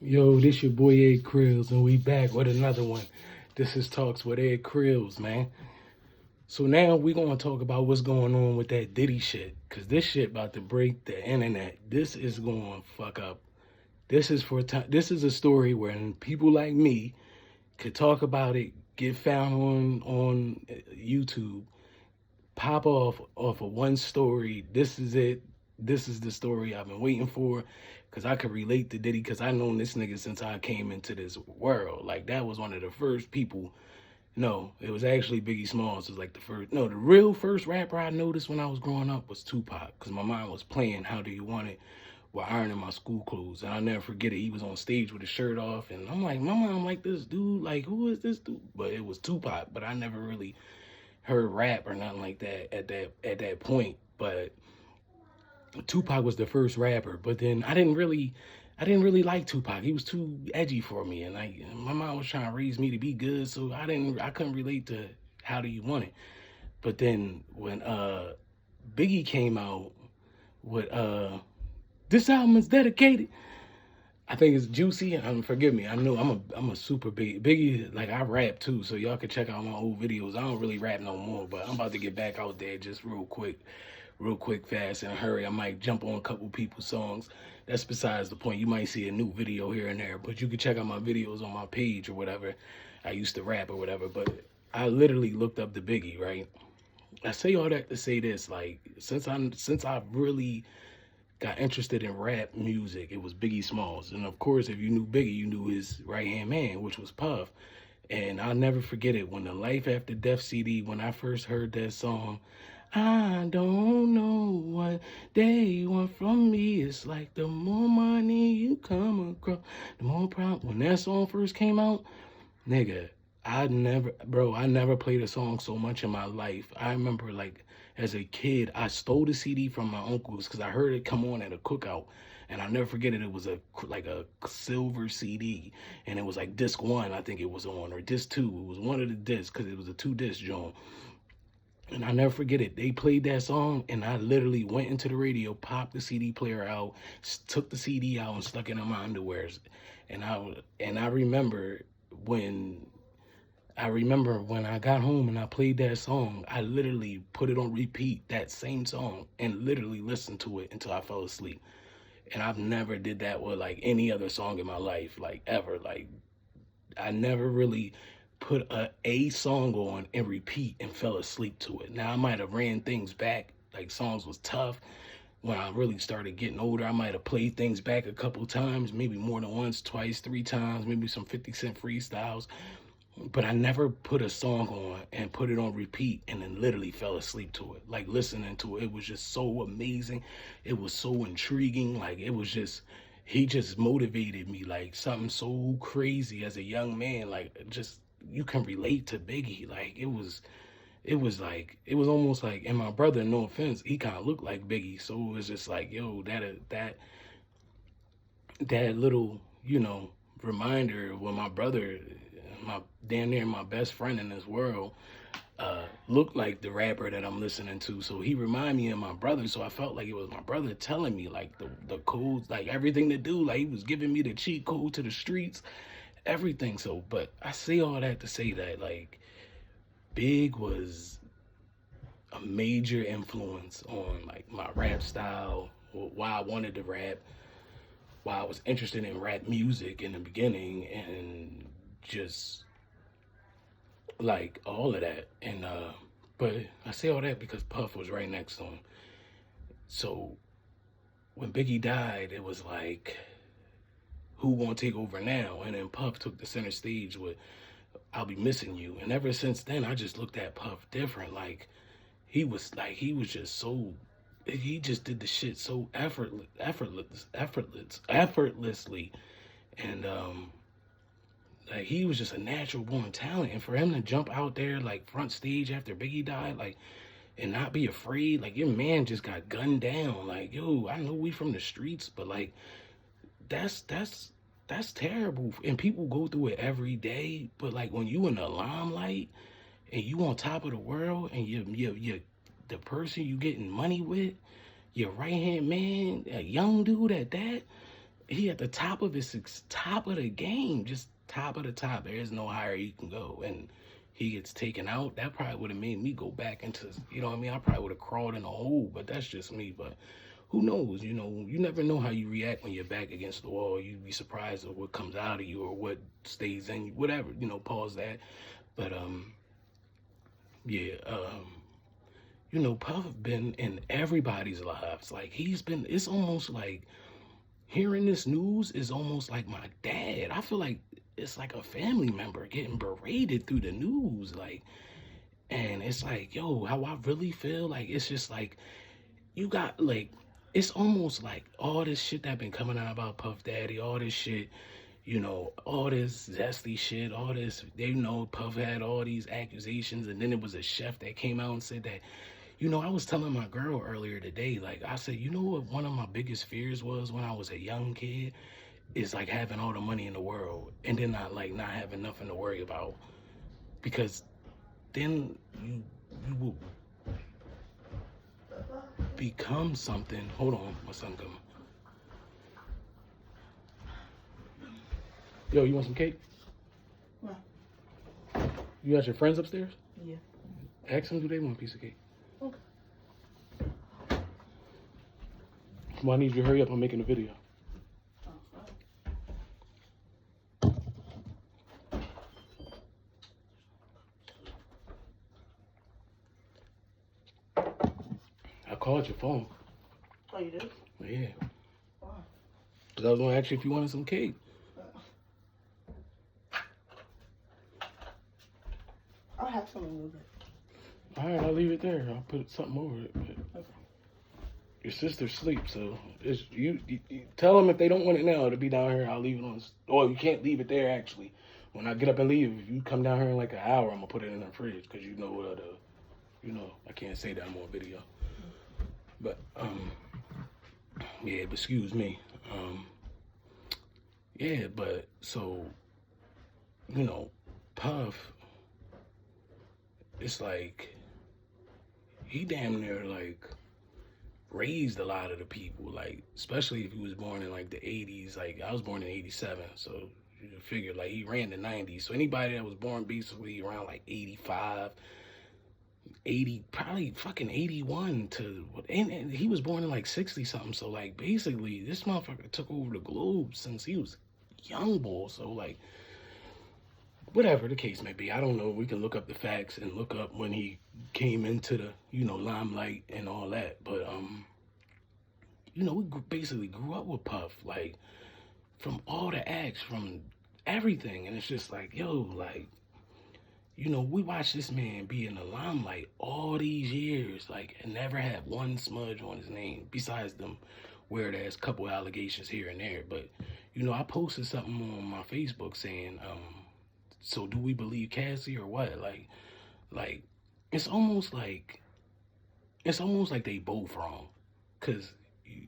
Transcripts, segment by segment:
Yo, this your boy Ed Krills, and we back with another one. This is Talks with Ed Krills, man. So now we gonna talk about what's going on with that Diddy shit, cause this shit about to break the internet. This is going to fuck up. This is for time. This is a story where people like me could talk about it, get found on YouTube, pop off of one story. This is it. This is the story I've been waiting for, because I could relate to Diddy, because I known this nigga since I came into this world. Like, that was one of the first people. No, it was actually Biggie Smalls was like the first. No, the real first rapper I noticed when I was growing up was Tupac, because my mom was playing How Do You Want It while ironing my school clothes. And I'll never forget it. He was on stage with his shirt off, and I'm like, my mom like, this dude, like, who is this dude? But it was Tupac, but I never really heard rap or nothing like that at that point. But Tupac was the first rapper. But then I didn't really like Tupac. He was too edgy for me, and like, my mom was trying to raise me to be good, so I couldn't relate to How Do You Want It. But then when Biggie came out with this album is dedicated, I think it's Juicy. Forgive me. I know I'm a super big Biggie. Like, I rap too, so y'all can check out my old videos. I don't really rap no more, but I'm about to get back out there just real quick, fast, and hurry. I might jump on a couple people's songs. That's besides the point. You might see a new video here and there, but you can check out my videos on my page or whatever. I used to rap or whatever, but I literally looked up the Biggie, right? I say all that to say this: like, since I really got interested in rap music, it was Biggie Smalls. And of course, if you knew Biggie, you knew his right hand man, which was Puff. And I'll never forget it, when the Life After Death CD, when I first heard that song, I don't know what they want from me. It's like the more money you come across, the more problem. When that song first came out, nigga, I never played a song so much in my life. I remember, like, as a kid, I stole the CD from my uncles because I heard it come on at a cookout. And I'll never forget it. It was like a silver CD, and it was like disc one, I think it was on, or disc two. It was one of the discs, because it was a two disc joint. And I never forget it. They played that song, and I literally went into the radio, popped the CD player out, took the CD out, and stuck it in my underwears. And I remember when when I got home and I played that song, I literally put it on repeat, that same song, and literally listened to it until I fell asleep. And I've never did that with like any other song in my life, like ever. Like, I never really put a song on and repeat and fell asleep to it. Now, I might have ran things back, like songs was tough. When I really started getting older, I might have played things back a couple times, maybe more than once, twice, three times, maybe some 50 Cent freestyles. But I never put a song on and put it on repeat and then literally fell asleep to it. Like, listening to it, it was just so amazing. It was so intriguing. Like, he just motivated me, like something so crazy as a young man. Like, just, you can relate to Biggie. Like, it was almost like, and my brother, no offense, he kind of looked like Biggie. So it was just like, yo, that little, reminder of when my brother, my damn near my best friend in this world, looked like the rapper that I'm listening to. So he reminded me of my brother. So I felt like it was my brother telling me, like, the codes, like everything to do. Like, he was giving me the cheat code to the streets, everything. So, but I say all that to say that, like, Big was a major influence on, like, my rap style, or why I wanted to rap, why I was interested in rap music in the beginning, and just like all of that. And but I say all that because Puff was right next to him. So when Biggie died, it was like, who gonna take over now? And then Puff took the center stage with I'll Be Missing You. And ever since then, I just looked at Puff different. Like, he was just so, he just did the shit so effortlessly. And like, he was just a natural born talent. And for him to jump out there, like, front stage after Biggie died, like, and not be afraid, like, your man just got gunned down. Like, yo, I know we from the streets, but like, that's terrible. And people go through it every day. But like, when you in the limelight and you on top of the world, and you the person you getting money with, your right hand man, a young dude at that, he at the top of the game, just top of the top. There is no higher he can go, and he gets taken out. That probably would have made me go back into, you know what I mean? I probably would have crawled in a hole, but that's just me. But who knows? You know, you never know how you react when you're back against the wall. You'd be surprised at what comes out of you or what stays in you, whatever. You know, pause that. But yeah, you know, Puff been in everybody's lives. Like he's been. It's almost like hearing this news is almost like my dad. I feel like it's like a family member getting berated through the news. Like, and it's like, yo, how I really feel. Like, it's just like, you got like, it's almost like all this shit that been coming out about Puff Daddy, all this shit, you know, all this zesty shit, all this, they know Puff had all these accusations, and then it was a chef that came out and said that, you know, I was telling my girl earlier today, like, I said, you know what one of my biggest fears was when I was a young kid? Is like having all the money in the world and then not having nothing to worry about. Because then you will become something. Hold on, my son coming. Yo, you want some cake? No. You got your friends upstairs? Yeah. Ask them, do they want a piece of cake? Okay. Well, I need you to hurry up. I'm making a video. I called your phone. Oh, you did? Yeah. Why? Because I was going to ask you if you wanted some cake. I'll have some in a little bit. All right, I'll leave it there. I'll put something over it. But Okay. your sister sleeps, so it's you tell them if they don't want it now to be down here. I'll leave it on. Or you can't leave it there actually. When I get up and leave, if you come down here in like an hour, I'm gonna put it in the fridge because you know what you know I can't say that I'm on video. But yeah, but excuse me. Yeah, but so you know, Puff. It's like he damn near like raised a lot of the people, like especially if he was born in like the 80s. Like I was born in 87, so you figure like he ran the 90s. So anybody that was born basically around like 85, 80, probably fucking 81 to, and he was born in like 60 something. So like basically this motherfucker took over the globe since he was young boy. So like whatever the case may be, I don't know. We can look up the facts and look up when he came into the, you know, limelight and all that. But, you know, we basically grew up with Puff, like, from all the acts, from everything. And it's just like, yo, like, you know, we watched this man be in the limelight all these years, like, and never had one smudge on his name, besides them weird-ass couple allegations here and there. But, you know, I posted something on my Facebook saying, so do we believe Cassie or what? Like it's almost like they both wrong. Cause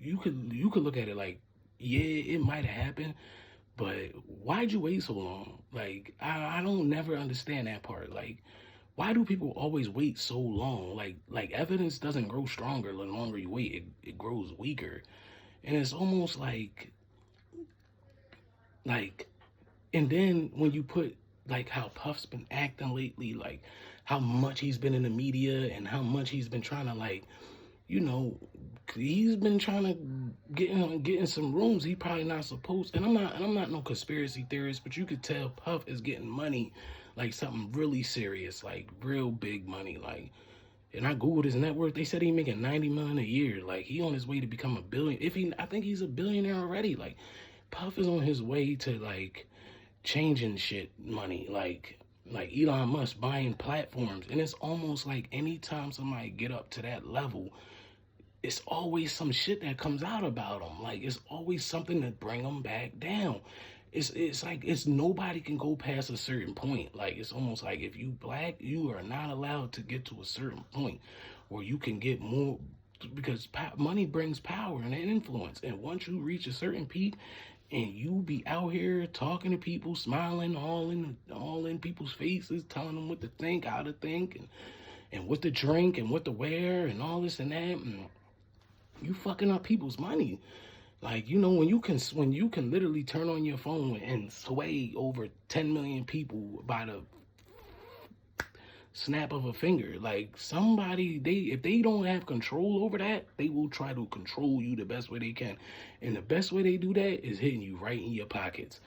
you could look at it like, yeah, it might have happened, but why'd you wait so long? Like I don't never understand that part. Like why do people always wait so long? Like evidence doesn't grow stronger the longer you wait. It grows weaker. And it's almost like and then when you put like how Puff's been acting lately, like how much he's been in the media and how much he's been trying to like, you know, he's been trying to get in some rooms he probably not supposed. And I'm not no conspiracy theorist, but you could tell Puff is getting money, like something really serious, like real big money, like. And I googled his net worth. They said he making $90 million a year. Like he on his way to become a billion. I think he's a billionaire already. Like Puff is on his way to like changing shit money, like Elon Musk buying platforms. And it's almost like anytime somebody get up to that level, it's always some shit that comes out about them. Like it's always something to bring them back down. It's like it's nobody can go past a certain point. Like it's almost like if you black, you are not allowed to get to a certain point where you can get more, because money brings power and influence. And once you reach a certain peak, and you be out here talking to people, smiling all in people's faces, telling them what to think, how to think, and what to drink and what to wear and all this and that, and you fucking up people's money. Like, when you can literally turn on your phone and sway over 10 million people by the snap of a finger. Like, somebody, if they don't have control over that, they will try to control you the best way they can. And the best way they do that is hitting you right in your pockets.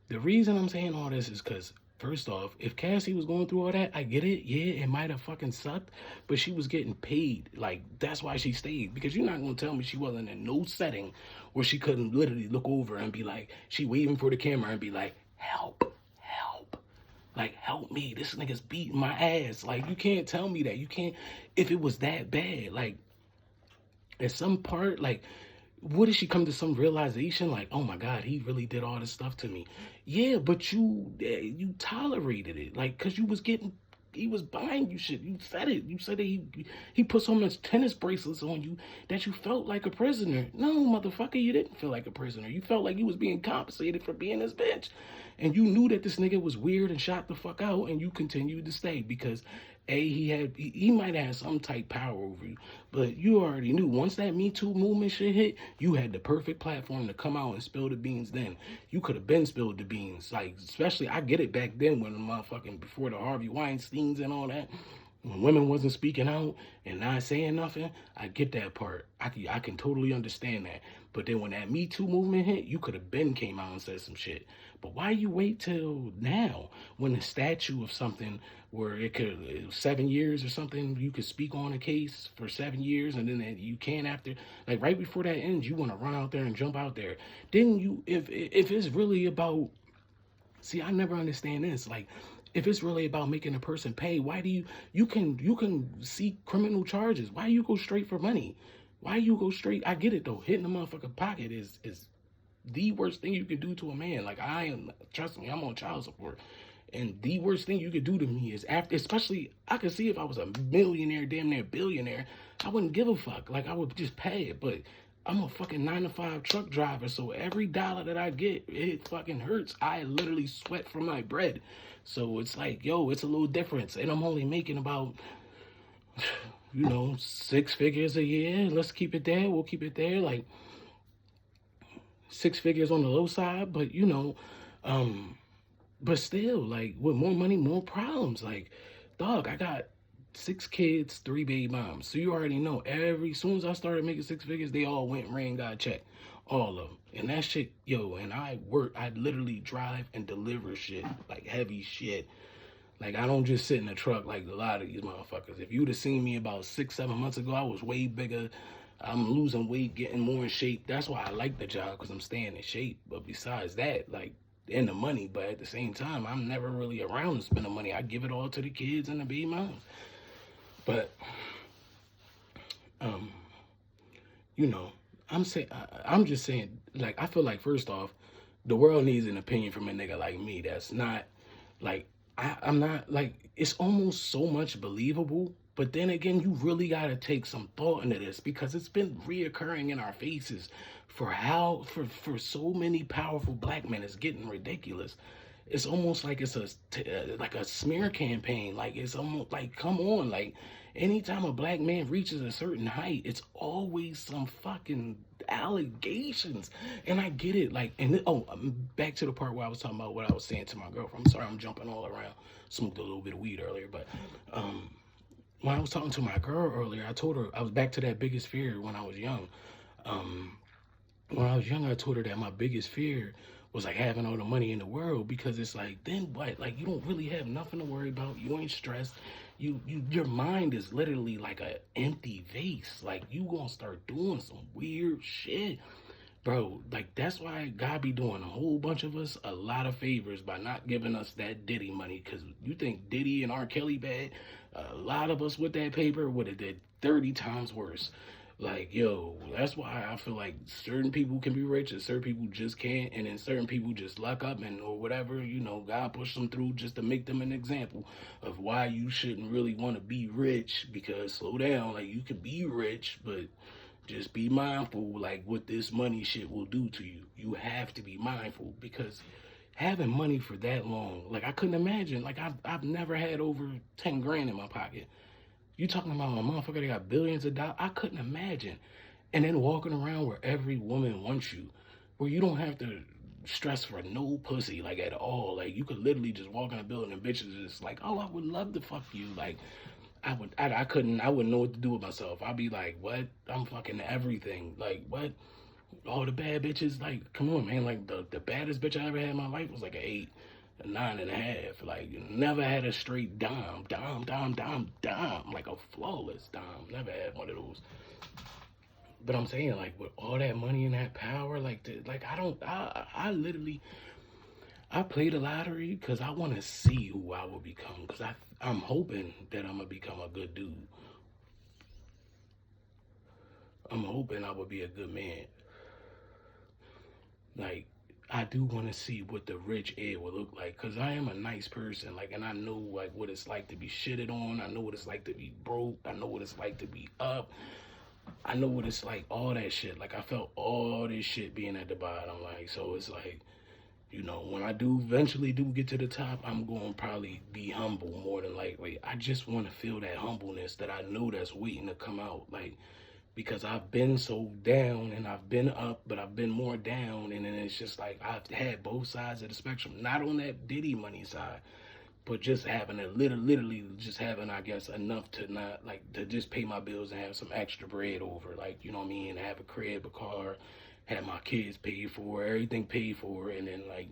The reason I'm saying all this is because, first off, if Cassie was going through all that, I get it. Yeah, it might have fucking sucked, but she was getting paid. Like, that's why she stayed. Because you're not going to tell me she wasn't in no setting where she couldn't literally look over and be like, she waving for the camera and be like, help, help. Like, help me. This nigga's beating my ass. Like, you can't tell me that. You can't, if it was that bad. Like, at some part, like, what did she come to some realization like, oh my God, he really did all this stuff to me? Yeah, but you tolerated it, like, cause he was buying you shit. You said it. You said that he put so much tennis bracelets on you that you felt like a prisoner. No, motherfucker, you didn't feel like a prisoner. You felt like you was being compensated for being this bitch, and you knew that this nigga was weird and shot the fuck out, and you continued to stay because he might have some type power over you, but you already knew once that Me Too movement shit hit, you had the perfect platform to come out and spill the beans. Then you could have been spilled the beans, like, especially I get it back then when the motherfucking before the Harvey Weinsteins and all that. When women wasn't speaking out and not saying nothing, I get that part. I can totally understand that. But then when that Me Too movement hit, you could have been came out and said some shit. But why you wait till now when the statute of something where it could 7 years or something, you could speak on a case for 7 years and then you can't after, like, right before that ends, you want to run out there and jump out there. Then if it's really about, see, I never understand this. Like, if it's really about making a person pay, why do you can seek criminal charges? Why you go straight for money? Why you go straight? I get it though. Hitting the motherfucking pocket is the worst thing you can do to a man. Like, trust me, I'm on child support. And the worst thing you could do to me is after, especially, I could see if I was a millionaire, damn near billionaire, I wouldn't give a fuck. Like, I would just pay it. But I'm a fucking 9-to-5 truck driver, so every dollar that I get, it fucking hurts. I literally sweat for my bread. So it's like, yo, it's a little difference. And I'm only making about, 6 figures a year. Let's keep it there. We'll keep it there. Like, 6 figures on the low side, but but still, like, with more money, more problems. Like, dog, I got 6 kids, 3 baby moms. So you already know, soon as I started making 6 figures, they all went and ran, got checked. All of them. And that shit, and I literally drive and deliver shit, like heavy shit. Like, I don't just sit in the truck like a lot of these motherfuckers. If you'd have seen me about 6-7 months ago, I was way bigger. I'm losing weight, getting more in shape. That's why I like the job, because I'm staying in shape. But besides that, like, and the money, but at the same time, I'm never really around to spend the money. I give it all to the kids and the baby moms. But, I'm just saying, like, I feel like, first off, the world needs an opinion from a nigga like me that's not, like, I'm not, like, it's almost so much believable, but then again, you really got to take some thought into this, because it's been reoccurring in our faces for so many powerful black men. It's getting ridiculous. It's almost like it's like a smear campaign. Like, it's almost like, come on, like, anytime a black man reaches a certain height, it's always some fucking allegations. And I get it. Like, back to the part where I was talking about what I was saying to my girlfriend. I'm sorry, I'm jumping all around. Smoked a little bit of weed earlier, but when I was talking to my girl earlier, I told her I was back to that biggest fear when I was young. When I was young, I told her that my biggest fear was, like, having all the money in the world, because it's like, then what? Like, you don't really have nothing to worry about. You ain't stressed. Your mind is literally like an empty vase. Like, you gonna start doing some weird shit, bro. Like, that's why God be doing a whole bunch of us a lot of favors by not giving us that Diddy money. Because you think Diddy and R. Kelly bad? A lot of us with that paper would have did 30 times worse. Like, that's why I feel like certain people can be rich and certain people just can't, and then certain people just luck up or whatever, God push them through just to make them an example of why you shouldn't really want to be rich, because slow down, like, you could be rich, but just be mindful, like, what this money shit will do to you. You have to be mindful, because having money for that long, like, I couldn't imagine, like, I've never had over 10 grand in my pocket. You talking about a motherfucker that got billions of dollars? I couldn't imagine. and then walking around where every woman wants you, where you don't have to stress for no pussy like at all. Like you could literally just walk in a building and bitches just like, oh, I would love to fuck you. Like I couldn't, I wouldn't know what to do with myself. I'd be like, what? I'm fucking everything. Like what? All the bad bitches, like, come on, man. Like the baddest bitch I ever had in my life was like an 8, a 9.5. Like never had a straight dime, like a flawless dime. Never had one of those. But I'm saying, like, with all that money and that power, like, I literally, I play the lottery because I want to see who I will become. Because I'm hoping that I'm gonna become a good dude. I'm hoping I will be a good man. Like, I do want to see what the rich Ed will look like. Because I am a nice person. Like, and I know, like, what it's like to be shitted on. I know what it's like to be broke. I know what it's like to be up. I know what it's like, all that shit. Like, I felt all this shit being at the bottom. Like, so it's like, you know, when I do eventually do get to the top, I'm going to probably be humble more than likely. I just want to feel that humbleness that I know that's waiting to come out. Like, because I've been so down and I've been up, but I've been more down. And then it's just like I've had both sides of the spectrum. Not on that Diddy money side, but just having a literally just having, I guess, enough to not like to just pay my bills and have some extra bread over, like, you know what I mean, have a crib, a car, have my kids paid for, everything paid for, and then like,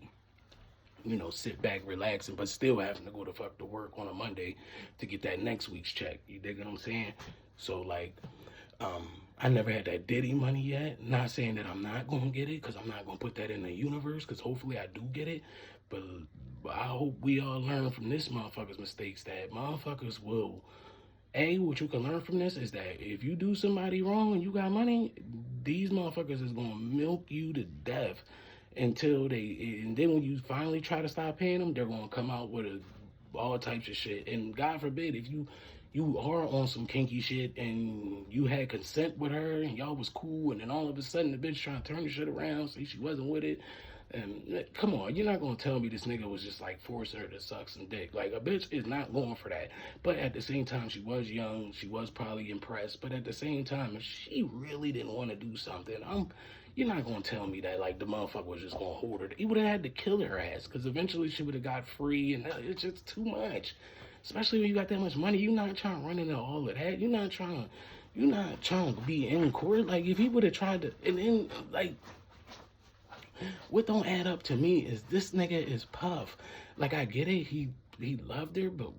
you know, sit back relaxing, but still having to go to fuck to work on a Monday to get that next week's check. You dig what I'm saying? So like, I never had that Diddy money yet. Not saying that I'm not gonna get it, cause I'm not gonna put that in the universe, cause hopefully I do get it. But I hope we all learn from this motherfucker's mistakes that motherfuckers will. What you can learn from this is that if you do somebody wrong and you got money, these motherfuckers is gonna milk you to death until they. And then when you finally try to stop paying them, they're gonna come out with all types of shit. And God forbid if you are on some kinky shit and you had consent with her and y'all was cool, and then all of a sudden the bitch trying to turn the shit around, say she wasn't with it. And come on, you're not gonna tell me this nigga was just like forcing her to suck some dick. Like a bitch is not going for that. But at the same time, she was young, she was probably impressed. But at the same time, if she really didn't want to do something, you're not gonna tell me that like the motherfucker was just gonna hold her. He would have had to kill her ass, because eventually she would have got free, and it's just too much. Especially when you got that much money, you're not trying to run into all of that. You're not trying to be in court. Like if he would have tried to, and then like what don't add up to me is this nigga is Puff. Like I get it, he loved her, but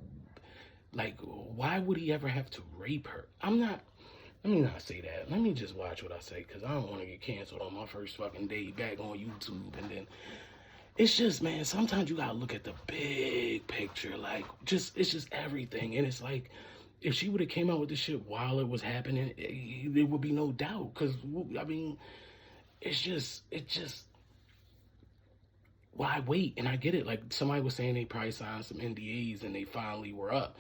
like why would he ever have to rape her? Let me not say that. Let me just watch what I say, because I don't want to get canceled on my first fucking day back on YouTube. And then it's just, man, sometimes you gotta look at the big picture. Like it's just everything. And it's like if she would have came out with this shit while it was happening, there would be no doubt. Because I mean, it's just why wait? And I get it. Like somebody was saying they probably signed some NDAs and they finally were up.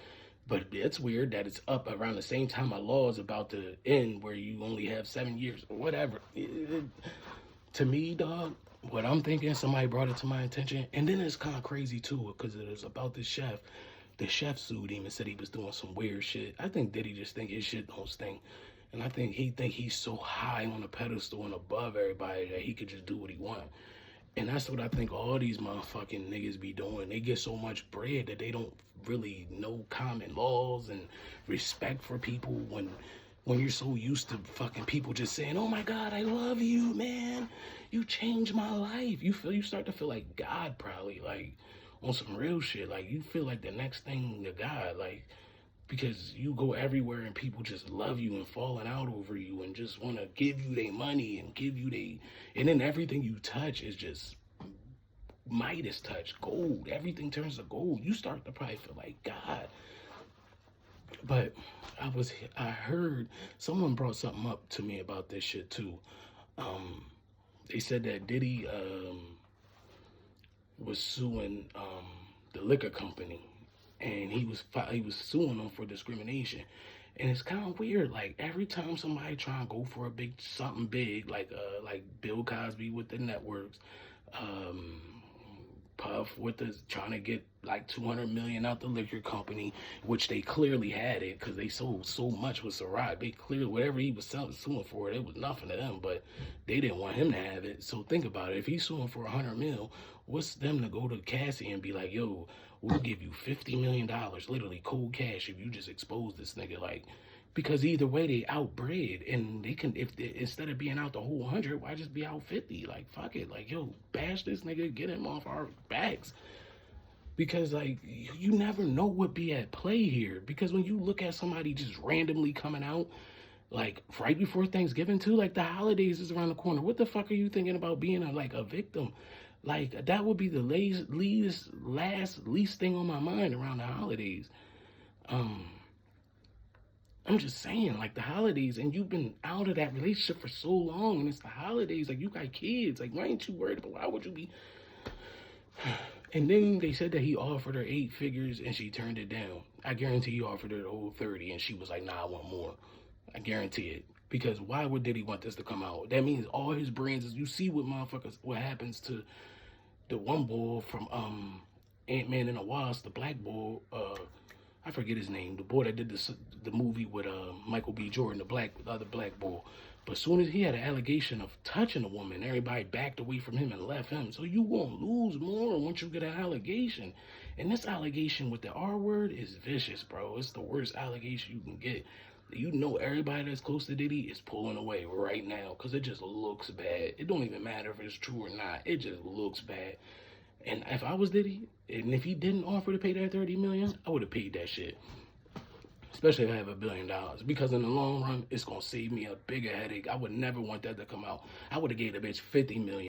But it's weird that it's up around the same time my law is about to end, where you only have 7 years or whatever. To me, dog, what I'm thinking, somebody brought it to my attention. And then it's kind of crazy too, because it was about the chef. The chef sued him and said he was doing some weird shit. I think Diddy just think his shit don't stink. And I think he's so high on a pedestal and above everybody that he could just do what he want. And that's what I think all these motherfucking niggas be doing. They get so much bread that they don't really know common laws and respect for people when you're so used to fucking people just saying, oh my God, I love you, man. You changed my life. You start to feel like God, probably, like on some real shit. Like you feel like the next thing to God, like, because you go everywhere and people just love you and falling out over you and just want to give you their money and and then everything you touch is just Midas touch, gold. Everything turns to gold. You start to probably feel like God. But I heard someone brought something up to me about this shit too. They said that Diddy was suing the liquor company, and he was suing them for discrimination. And it's kind of weird. Like every time somebody try and go for a something big, like Bill Cosby with the networks, Puff with the trying to get like 200 million out the liquor company, which they clearly had it because they sold so much with Ciroc. They clearly whatever he was suing for, it was nothing to them, but they didn't want him to have it. So think about it. If he's suing for 100 mil, what's them to go to Cassie and be like, yo, we'll give you $50 million, literally cold cash, if you just expose this nigga, like. Because either way they outbred, and they can, if they, instead of being out the whole 100, why just be out 50? Like fuck it, like yo, bash this nigga, get him off our backs. Because like you never know what be at play here. Because when you look at somebody just randomly coming out, like right before Thanksgiving too, like the holidays is around the corner. What the fuck are you thinking about being a victim? Like that would be the least thing on my mind around the holidays. I'm just saying, like the holidays, and you've been out of that relationship for so long, and it's the holidays, like you got kids, like why ain't you worried about? Why would you be? And then they said that he offered her 8 figures and she turned it down. I guarantee he offered her the whole 30 and she was like, nah, I want more. I guarantee it. Because why would Diddy want this to come out? That means all his brands is, you see what happens to the one boy from Ant-Man and the Wasp, the black boy, I forget his name, the boy that did the movie with Michael B. Jordan, the other black boy. But as soon as he had an allegation of touching a woman, everybody backed away from him and left him. So you won't lose more once you get an allegation. And this allegation with the R word is vicious, bro. It's the worst allegation you can get. You know everybody that's close to Diddy is pulling away right now because it just looks bad. It don't even matter if it's true or not. It just looks bad. And if I was Diddy, and if he didn't offer to pay that $30 million, I would have paid that shit. Especially if I have $1 billion. Because in the long run, it's going to save me a bigger headache. I would never want that to come out. I would have gave the bitch $50 million.